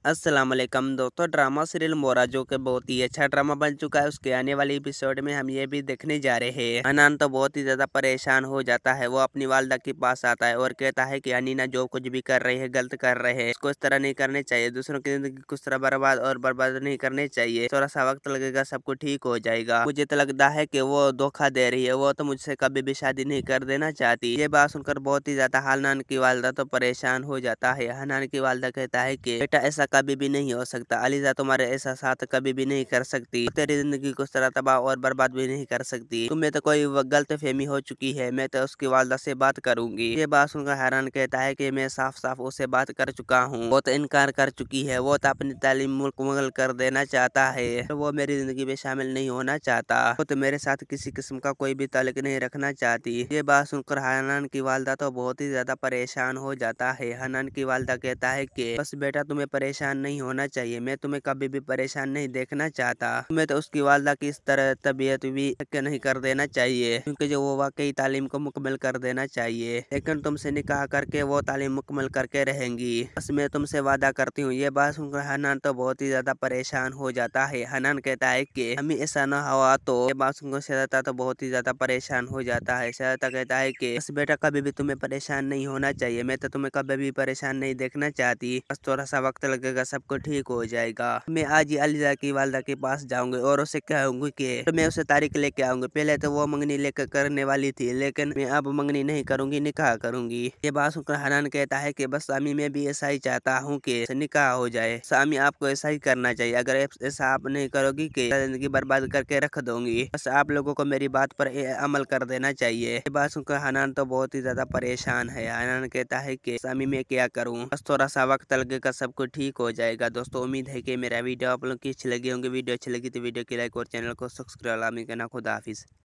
अस्सलाम वालेकुम दोस्तों। ड्रामा सीरियल मोरा जो कि बहुत ही अच्छा ड्रामा बन चुका है, उसके आने वाले एपिसोड में हम ये भी देखने जा रहे हैं। अनान तो बहुत ही ज्यादा परेशान हो जाता है। वो अपनी वालदा के पास आता है और कहता है कि अनीना जो कुछ भी कर रही है गलत कर रहे हैं, इसको इस तरह नहीं करने चाहिए, दूसरों की जिंदगी कुछ तरह बर्बाद और बर्बाद नहीं करने चाहिए, थोड़ा सा वक्त लगेगा, सब कुछ ठीक हो जाएगा। मुझे तो लगता है कि वो धोखा दे रही है, वो तो मुझसे कभी भी शादी नहीं कर देना चाहती। ये बात सुनकर बहुत ही ज्यादा हानान की वालदा तो परेशान हो जाता है। हानान की वालदा कहता है कि बेटा ऐसा कभी भी नहीं हो सकता, अलीजा तुम्हारे ऐसा साथ कभी भी नहीं कर सकती, तेरी जिंदगी को इस तरह तबाह और बर्बाद भी नहीं कर सकती, तुम्हें तो कोई गलत फहमी हो चुकी है, मैं तो उसकी वालदा से बात करूंगी। ये बात सुनकर हैरान कहता है कि मैं साफ साफ उससे बात कर चुका हूँ, वो तो इनकार कर चुकी है, वो तो अपनी तालीम मुकम्मल कर देना चाहता है, तो वो मेरी जिंदगी में शामिल नहीं होना चाहता, वो तो मेरे साथ किसी किस्म का कोई भी ताल्लुक नहीं रखना चाहती। ये बात सुनकर हनान की वालदा तो बहुत ही ज्यादा परेशान हो जाता है। हनान की वालदा कहता है कि बस बेटा तुम्हें परेशान नहीं होना चाहिए, मैं तुम्हें कभी भी परेशान नहीं देखना चाहता, तुम्हें तो उसकी वालदा की इस तरह तबीयत भी नहीं कर देना चाहिए, क्योंकि जो वो वाकई तालीम को मुकम्मल कर देना चाहिए, लेकिन तुमसे निकाह करके वो तालीम मुकम्मल करके रहेंगी, बस मैं तुमसे वादा करती हूँ। ये बात सुनकर हनान तो बहुत ही ज्यादा परेशान हो जाता है। हनान कहता है कि हमें ऐसा न हुआ तो। ये बात सुनकर शहजादा तो बहुत ही ज्यादा परेशान हो जाता है। शहजादा कहता है कि बस बेटा कभी भी तुम्हें परेशान नहीं होना चाहिए, मैं तो तुम्हें कभी भी परेशान नहीं देखना चाहती, बस थोड़ा सा वक्त लगेगा, सब कुछ ठीक हो जाएगा। मैं आज ही अलीजा की वालदा के पास जाऊंगी और उसे कहूंगी कि तो मैं उसे तारीख लेके आऊंगी। पहले तो वो मंगनी लेकर करने वाली थी, लेकिन मैं अब मंगनी नहीं करूंगी, निकाह करूंगी। ये बात सुनकर हनान कहता है कि बस स्वामी मैं भी ऐसा ही चाहता हूँ कि निकाह हो जाए, स्वामी आपको ऐसा ही करना चाहिए, अगर ऐसा आप नहीं करोगी कि जिंदगी बर्बाद करके रख दूंगी, बस आप लोगों को मेरी बात पर अमल कर देना चाहिए। ये बात सुनकर हनान तो बहुत ही ज्यादा परेशान है। हनान कहता है कि स्वामी मैं क्या करूँ, बस थोड़ा सा वक्त लगेगा, सब कुछ ठीक हो जाएगा। दोस्तों उम्मीद है कि मेरा वीडियो आप लोगों की अच्छी लगी होंगी। वीडियो अच्छी लगी तो वीडियो की लाइक और चैनल को सब्सक्राइब करना। खुदा हाफिज।